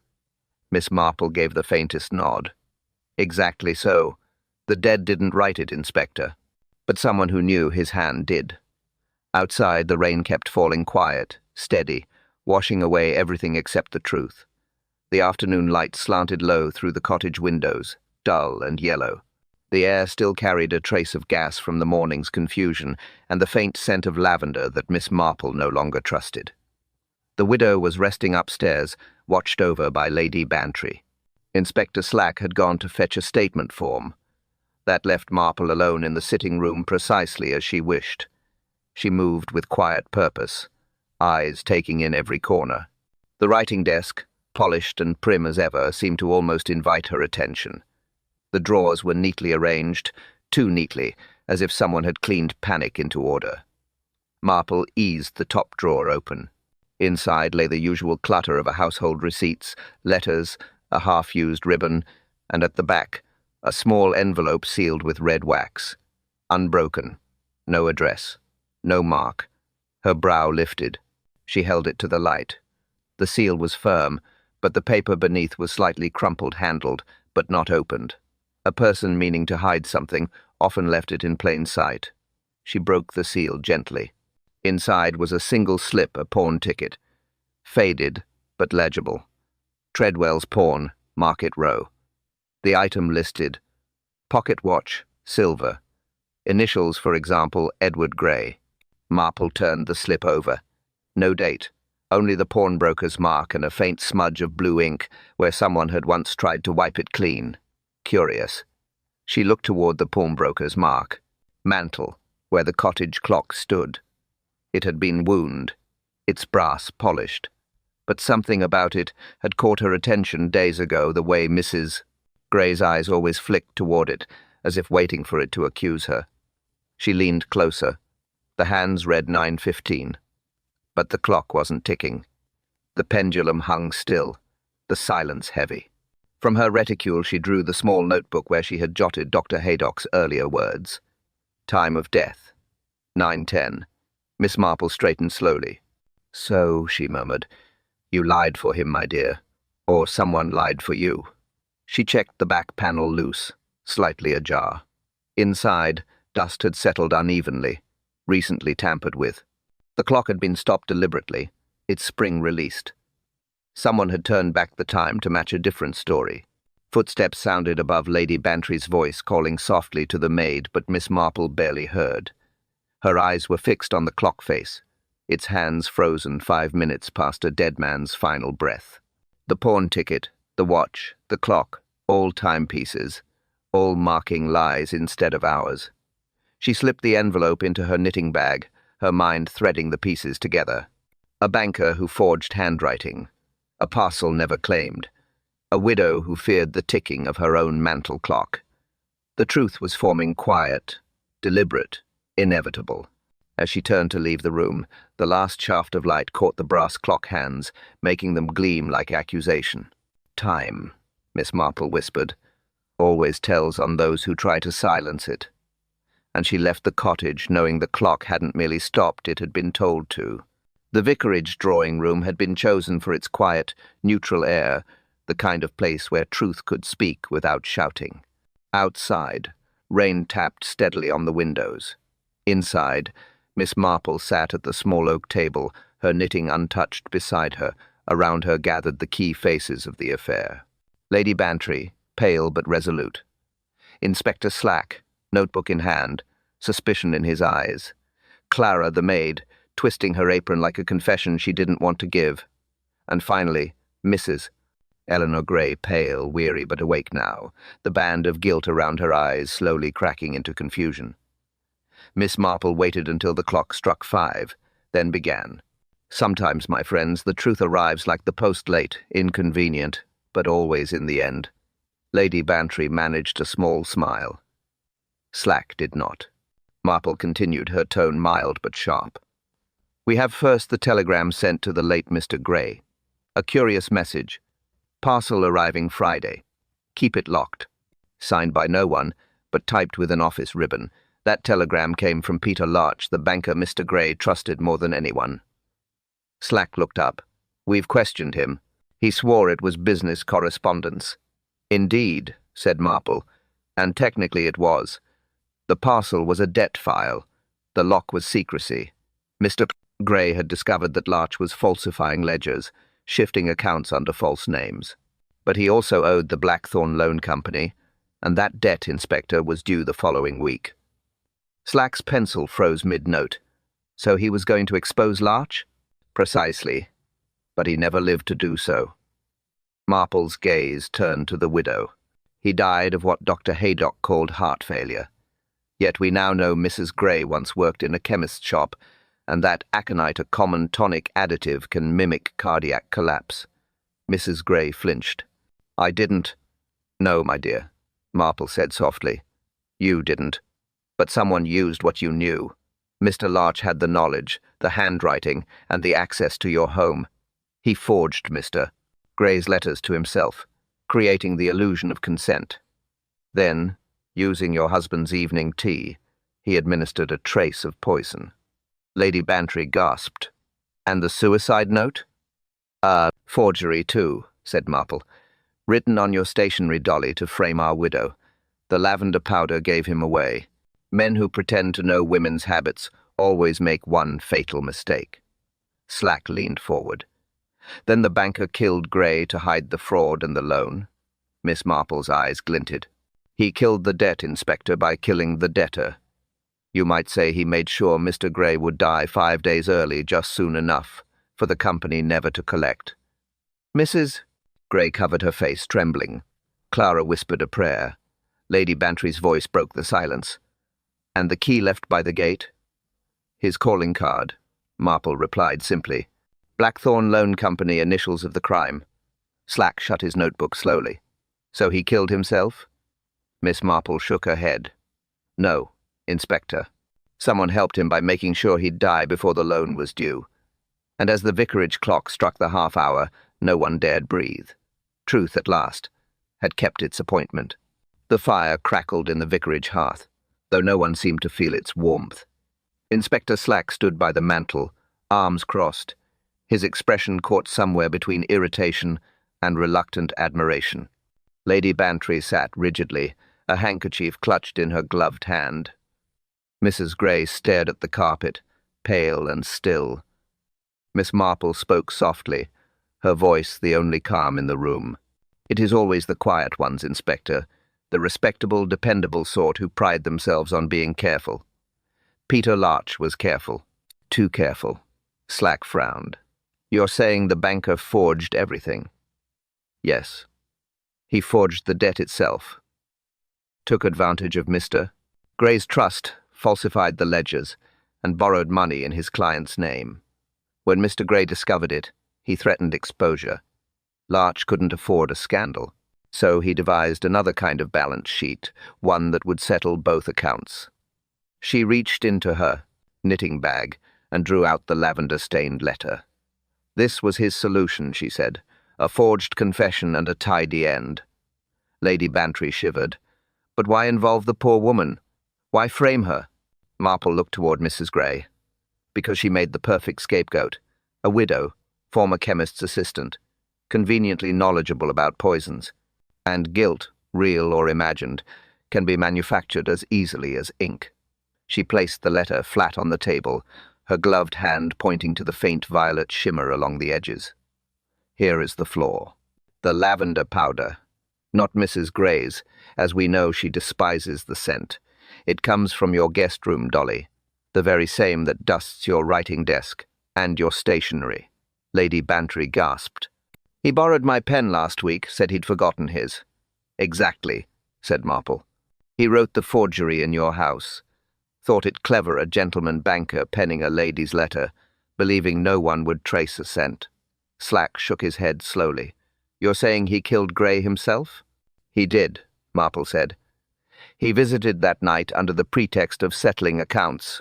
Miss Marple gave the faintest nod. "Exactly so. The dead didn't write it, Inspector. But someone who knew his hand did." Outside, the rain kept falling quiet, steady, washing away everything except the truth. The afternoon light slanted low through the cottage windows, dull and yellow. The air still carried a trace of gas from the morning's confusion and the faint scent of lavender that Miss Marple no longer trusted. The widow was resting upstairs, watched over by Lady Bantry. Inspector Slack had gone to fetch a statement form. That left Marple alone in the sitting room precisely as she wished. She moved with quiet purpose, eyes taking in every corner. The writing desk, polished and prim as ever, seemed to almost invite her attention. The drawers were neatly arranged, too neatly, as if someone had cleaned panic into order. Marple eased the top drawer open. Inside lay the usual clutter of a household receipts, letters, a half-used ribbon, and at the back, a small envelope sealed with red wax. Unbroken. No address. No mark. Her brow lifted. She held it to the light. The seal was firm, but the paper beneath was slightly crumpled-handled, but not opened. A person meaning to hide something often left it in plain sight. She broke the seal gently. Inside was a single slip, a pawn ticket. Faded, but legible. Treadwell's Pawn, Market Row. The item listed: pocket watch, silver. Initials, for example, Edward Gray. Marple turned the slip over. No date. Only the pawnbroker's mark and a faint smudge of blue ink where someone had once tried to wipe it clean. Curious. She looked toward the pawnbroker's mark. Mantel, where the cottage clock stood. It had been wound, its brass polished. But something about it had caught her attention days ago, the way Mrs. Gray's eyes always flicked toward it, as if waiting for it to accuse her. She leaned closer. The hands read 9:15. But the clock wasn't ticking. The pendulum hung still, the silence heavy. From her reticule she drew the small notebook where she had jotted Dr. Haydock's earlier words. Time of death. 9:10. Miss Marple straightened slowly. "So," she murmured, "you lied for him, my dear. Or someone lied for you." She checked the back panel loose, slightly ajar. Inside, dust had settled unevenly, recently tampered with. The clock had been stopped deliberately, its spring released. Someone had turned back the time to match a different story. Footsteps sounded above Lady Bantry's voice calling softly to the maid, but Miss Marple barely heard. Her eyes were fixed on the clock face, its hands frozen 5 minutes past a dead man's final breath. The pawn ticket, the watch, the clock, all timepieces, all marking lies instead of hours. She slipped the envelope into her knitting bag, her mind threading the pieces together. A banker who forged handwriting, a parcel never claimed, a widow who feared the ticking of her own mantel clock. The truth was forming quiet, deliberate, inevitable. As she turned to leave the room, the last shaft of light caught the brass clock hands, making them gleam like accusation. "Time," Miss Marple whispered, "always tells on those who try to silence it." And she left the cottage knowing the clock hadn't merely stopped, it had been told to. The vicarage drawing-room had been chosen for its quiet, neutral air, the kind of place where truth could speak without shouting. Outside, rain tapped steadily on the windows. Inside, Miss Marple sat at the small oak table, her knitting untouched beside her. Around her gathered the key faces of the affair. Lady Bantry, pale but resolute. Inspector Slack, notebook in hand, suspicion in his eyes. Clara, the maid, twisting her apron like a confession she didn't want to give. And finally, Mrs. Eleanor Gray, pale, weary but awake now, the band of guilt around her eyes slowly cracking into confusion. Miss Marple waited until the clock struck 5, then began. "Sometimes, my friends, the truth arrives like the post late, inconvenient, but always in the end." Lady Bantry managed a small smile. Slack did not. Marple continued, her tone mild but sharp. "We have first the telegram sent to the late Mr. Gray. A curious message. Parcel arriving Friday. Keep it locked." Signed by no one, but typed with an office ribbon. That telegram came from Peter Larch, the banker Mr. Gray trusted more than anyone. Slack looked up. "We've questioned him. He swore it was business correspondence." "Indeed," said Marple, "and technically it was. The parcel was a debt file. The lock was secrecy. Mr. Gray had discovered that Larch was falsifying ledgers, shifting accounts under false names. But he also owed the Blackthorn Loan Company, and that debt, Inspector, was due the following week." Slack's pencil froze mid-note. "So he was going to expose Larch?" "Precisely. But he never lived to do so." Marple's gaze turned to the widow. "He died of what Dr. Haydock called heart failure. Yet we now know Mrs. Gray once worked in a chemist's shop, and that aconite, a common tonic additive, can mimic cardiac collapse." Mrs. Gray flinched. "I didn't—" "No, my dear," Marple said softly. "You didn't. But someone used what you knew. Mr. Larch had the knowledge, the handwriting, and the access to your home. He forged Mr. Gray's letters to himself, creating the illusion of consent. Then, using your husband's evening tea, he administered a trace of poison." Lady Bantry gasped. "And the suicide note?" Forgery too," said Marple. "Written on your stationery dolly to frame our widow. The lavender powder gave him away. Men who pretend to know women's habits always make one fatal mistake." Slack leaned forward. "Then the banker killed Gray to hide the fraud and the loan?" Miss Marple's eyes glinted. "He killed the debt, Inspector, by killing the debtor. You might say he made sure Mr. Gray would die 5 days early, just soon enough, for the company never to collect." "Mrs. Gray covered her face, trembling. Clara whispered a prayer. Lady Bantry's voice broke the silence. "And the key left by the gate?" "His calling card," Marple replied simply. "Blackthorn Loan Company, initials of the crime." Slack shut his notebook slowly. "So he killed himself?" Miss Marple shook her head. "No, Inspector. Someone helped him by making sure he'd die before the loan was due. And as the vicarage clock struck the half-hour, no one dared breathe. Truth, at last, had kept its appointment." The fire crackled in the vicarage hearth, though no one seemed to feel its warmth. Inspector Slack stood by the mantel, arms crossed, his expression caught somewhere between irritation and reluctant admiration. Lady Bantry sat rigidly, a handkerchief clutched in her gloved hand. Mrs. Gray stared at the carpet, pale and still. Miss Marple spoke softly, her voice the only calm in the room. "It is always the quiet ones, Inspector, the respectable, dependable sort who pride themselves on being careful." Peter Larch was careful. Too careful. Slack frowned. "You're saying the banker forged everything?" "Yes. He forged the debt itself. Took advantage of Mr. Gray's trust, falsified the ledgers, and borrowed money in his client's name. When Mr. Gray discovered it, he threatened exposure. Larch couldn't afford a scandal, so he devised another kind of balance sheet, one that would settle both accounts." She reached into her knitting bag and drew out the lavender-stained letter. "This was his solution," she said, "a forged confession and a tidy end." Lady Bantry shivered. "But why involve the poor woman? Why frame her?" Marple looked toward Mrs. Gray. "Because she made the perfect scapegoat. A widow, former chemist's assistant, conveniently knowledgeable about poisons. And guilt, real or imagined, can be manufactured as easily as ink." She placed the letter flat on the table, her gloved hand pointing to the faint violet shimmer along the edges. "Here is the flaw. The lavender powder. Not Mrs. Gray's, as we know she despises the scent. It comes from your guest room, Dolly, the very same that dusts your writing desk and your stationery." Lady Bantry gasped. "He borrowed my pen last week, said he'd forgotten his." "Exactly," said Marple. "He wrote the forgery in your house. Thought it clever a gentleman banker penning a lady's letter, believing no one would trace a scent." Slack shook his head slowly. "You're saying he killed Gray himself?" "He did," Marple said. "He visited that night under the pretext of settling accounts.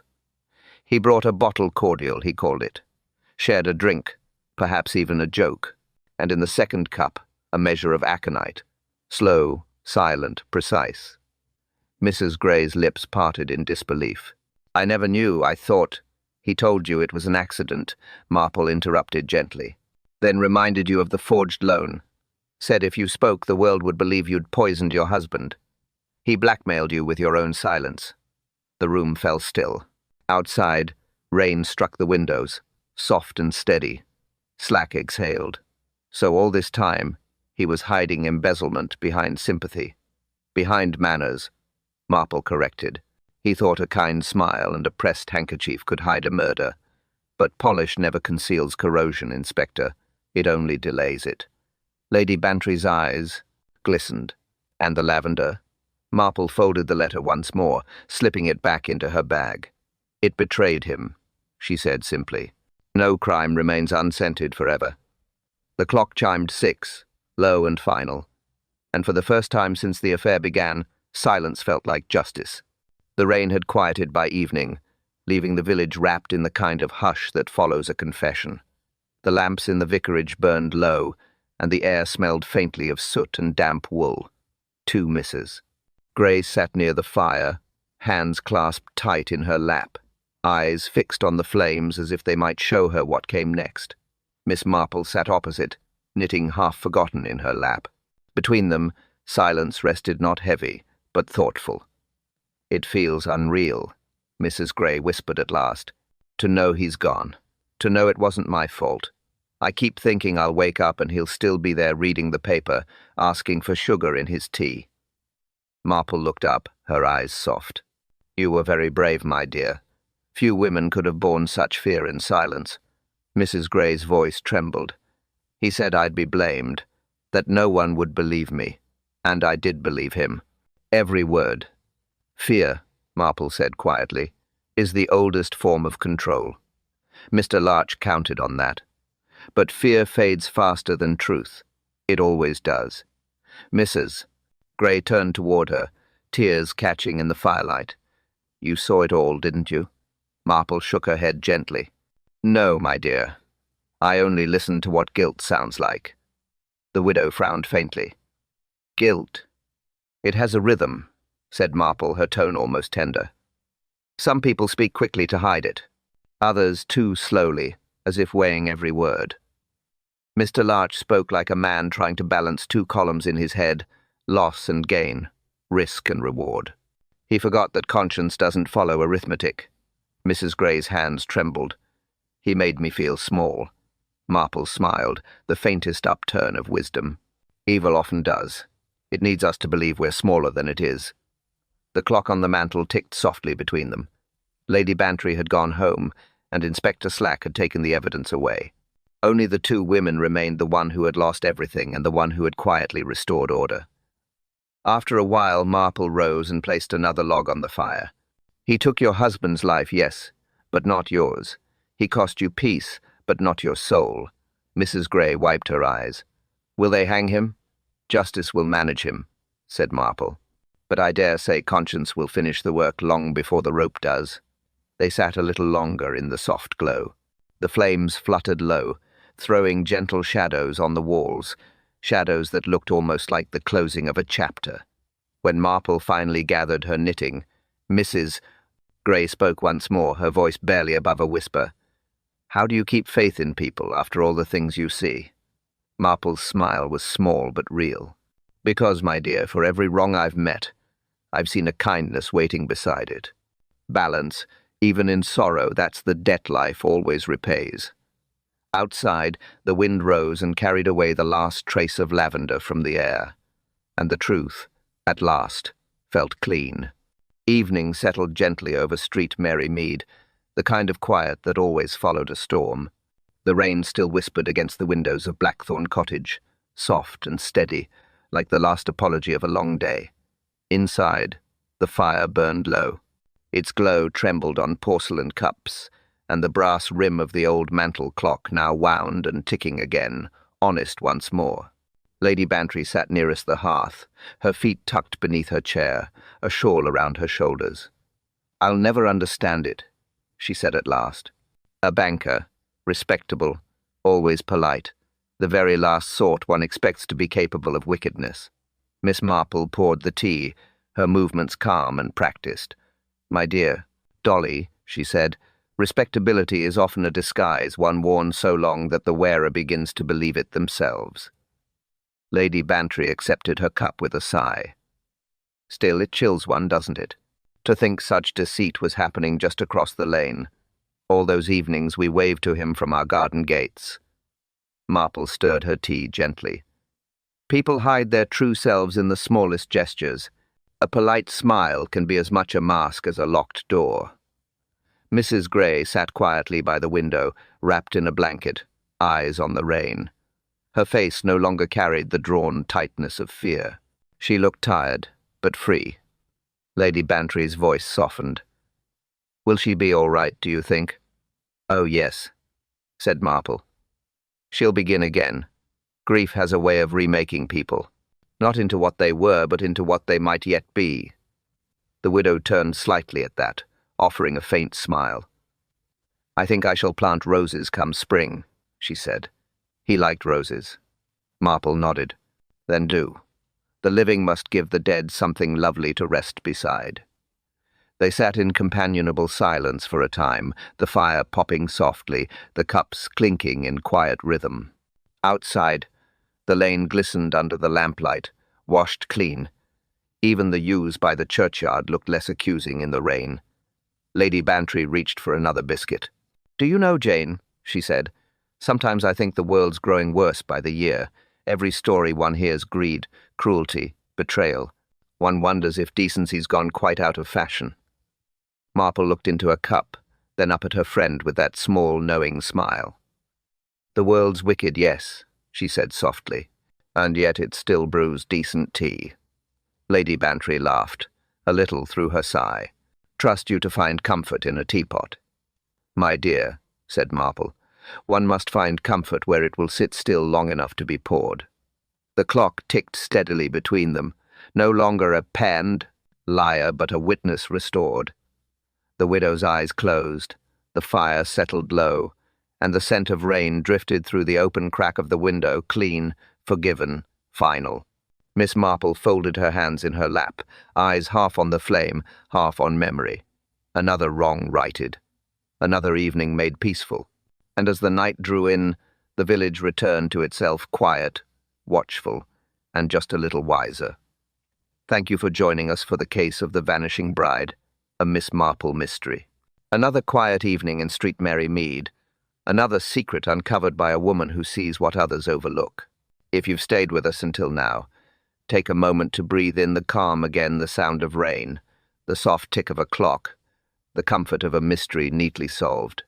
He brought a bottle cordial, he called it. Shared a drink, perhaps even a joke, and in the second cup, a measure of aconite. Slow, silent, precise." Mrs. Gray's lips parted in disbelief. "I never knew, I thought—" "He told you it was an accident," Marple interrupted gently. "Then reminded you of the forged loan. Said if you spoke, the world would believe you'd poisoned your husband. He blackmailed you with your own silence." The room fell still. Outside, rain struck the windows, soft and steady. Slack exhaled. So all this time, he was hiding embezzlement behind sympathy. Behind manners, Marple corrected. He thought a kind smile and a pressed handkerchief could hide a murder. But polish never conceals corrosion, Inspector. It only delays it. Lady Bantry's eyes glistened. "And the lavender?" Marple folded the letter once more, slipping it back into her bag. "It betrayed him," she said simply. "No crime remains unscented forever." The clock chimed 6, low and final, and for the first time since the affair began, silence felt like justice. The rain had quieted by evening, leaving the village wrapped in the kind of hush that follows a confession. The lamps in the vicarage burned low, and the air smelled faintly of soot and damp wool. 2 misses. Gray sat near the fire, hands clasped tight in her lap, eyes fixed on the flames as if they might show her what came next. Miss Marple sat opposite, knitting half-forgotten in her lap. Between them, silence rested not heavy, but thoughtful. "It feels unreal," Mrs. Gray whispered at last. "To know he's gone. To know it wasn't my fault. I keep thinking I'll wake up and he'll still be there reading the paper, asking for sugar in his tea." Marple looked up, her eyes soft. "You were very brave, my dear. Few women could have borne such fear in silence." Mrs. Gray's voice trembled. "He said I'd be blamed, that no one would believe me, and I did believe him. Every word. Fear," Marple said quietly, "is the oldest form of control. Mr. Larch counted on that. But fear fades faster than truth. It always does. Mrs. Gray turned toward her, tears catching in the firelight. "You saw it all, didn't you?" Marple shook her head gently. "No, my dear. I only listened to what guilt sounds like." The widow frowned faintly. "Guilt. It has a rhythm," said Marple, her tone almost tender. "Some people speak quickly to hide it. Others too slowly, as if weighing every word. Mr. Larch spoke like a man trying to balance 2 columns in his head, loss and gain, risk and reward. He forgot that conscience doesn't follow arithmetic." Mrs. Gray's hands trembled. "He made me feel small. Marple smiled, the faintest upturn of wisdom. Evil often does. It needs us to believe we're smaller than it is. The clock on the mantel ticked softly between them. Lady Bantry had gone home, and Inspector Slack had taken the evidence away. Only the two women remained, the one who had lost everything and the one who had quietly restored order. After a while, Marple rose and placed another log on the fire. He took your husband's life, yes, but not yours. He cost you peace, but not your soul. Mrs. Gray wiped her eyes. Will they hang him? Justice will manage him, said Marple. But I dare say conscience will finish the work long before the rope does. They sat a little longer in the soft glow. The flames fluttered low, throwing gentle shadows on the walls, shadows that looked almost like the closing of a chapter. When Marple finally gathered her knitting, Mrs. Gray spoke once more, her voice barely above a whisper. How do you keep faith in people after all the things you see? Marple's smile was small but real. Because, my dear, for every wrong I've met, I've seen a kindness waiting beside it. Balance, even in sorrow, that's the debt life always repays. Outside, the wind rose and carried away the last trace of lavender from the air, and the truth, at last, felt clean. Evening settled gently over Street Mary Mead, the kind of quiet that always followed a storm. The rain still whispered against the windows of Blackthorn Cottage, soft and steady, like the last apology of a long day. Inside, the fire burned low. Its glow trembled on porcelain cups, and the brass rim of the old mantel clock now wound and ticking again, honest once more. Lady Bantry sat nearest the hearth, her feet tucked beneath her chair, a shawl around her shoulders. I'll never understand it, she said at last. A banker, respectable, always polite, the very last sort one expects to be capable of wickedness. Miss Marple poured the tea, her movements calm and practiced. My dear, Dolly, she said, respectability is often a disguise, one worn so long that the wearer begins to believe it themselves. Lady Bantry accepted her cup with a sigh. Still, it chills one, doesn't it? To think such deceit was happening just across the lane. All those evenings we waved to him from our garden gates. Marple stirred her tea gently. People hide their true selves in the smallest gestures. A polite smile can be as much a mask as a locked door. Mrs. Gray sat quietly by the window, wrapped in a blanket, eyes on the rain. Her face no longer carried the drawn tightness of fear. She looked tired, but free. Lady Bantry's voice softened. Will she be all right, do you think? Oh, yes, said Marple. She'll begin again. Grief has a way of remaking people, not into what they were, but into what they might yet be. The widow turned slightly at that, offering a faint smile. I think I shall plant roses come spring, she said. He liked roses. Marple nodded. Then do. The living must give the dead something lovely to rest beside. They sat in companionable silence for a time, the fire popping softly, the cups clinking in quiet rhythm. Outside, the lane glistened under the lamplight, washed clean. Even the yews by the churchyard looked less accusing in the rain. Lady Bantry reached for another biscuit. Do you know, Jane, she said, sometimes I think the world's growing worse by the year. Every story one hears greed, cruelty, betrayal. One wonders if decency's gone quite out of fashion. Marple looked into a cup, then up at her friend with that small, knowing smile. The world's wicked, yes, she said softly, and yet it still brews decent tea. Lady Bantry laughed, a little through her sigh. Trust you to find comfort in a teapot. My dear, said Marple, one must find comfort where it will sit still long enough to be poured. The clock ticked steadily between them, no longer a panned liar but a witness restored. The widow's eyes closed, the fire settled low, and the scent of rain drifted through the open crack of the window, clean, forgiven, final. Miss Marple folded her hands in her lap, eyes half on the flame, half on memory. Another wrong righted. Another evening made peaceful. And as the night drew in, the village returned to itself quiet, watchful, and just a little wiser. Thank you for joining us for the case of the Vanishing Bride, a Miss Marple mystery. Another quiet evening in Street Mary Mead. Another secret uncovered by a woman who sees what others overlook. If you've stayed with us until now, take a moment to breathe in the calm again, the sound of rain, the soft tick of a clock, the comfort of a mystery neatly solved.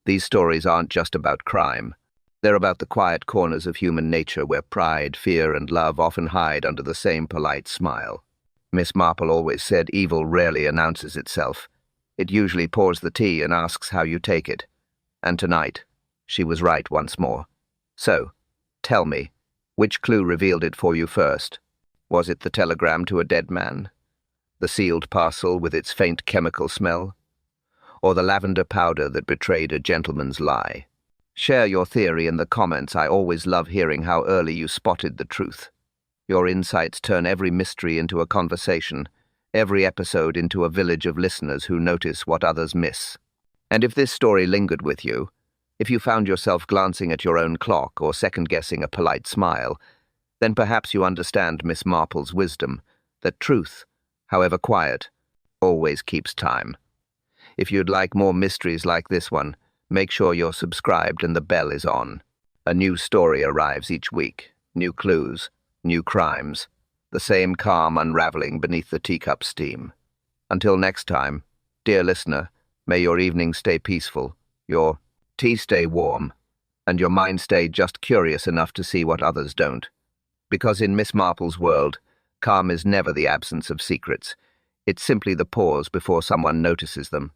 These stories aren't just about crime. They're about the quiet corners of human nature where pride, fear, and love often hide under the same polite smile. Miss Marple always said evil rarely announces itself. It usually pours the tea and asks how you take it. And tonight, she was right once more. So, tell me, which clue revealed it for you first? Was it the telegram to a dead man? The sealed parcel with its faint chemical smell? Or the lavender powder that betrayed a gentleman's lie? Share your theory in the comments. I always love hearing how early you spotted the truth. Your insights turn every mystery into a conversation, every episode into a village of listeners who notice what others miss. And if this story lingered with you, if you found yourself glancing at your own clock or second-guessing a polite smile, then perhaps you understand Miss Marple's wisdom, that truth, however quiet, always keeps time. If you'd like more mysteries like this one, make sure you're subscribed and the bell is on. A new story arrives each week, new clues, new crimes, the same calm unraveling beneath the teacup steam. Until next time, dear listener, may your evening stay peaceful, your tea stay warm, and your mind stay just curious enough to see what others don't. Because in Miss Marple's world, calm is never the absence of secrets. It's simply the pause before someone notices them.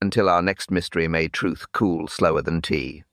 Until our next mystery, may truth cool slower than tea.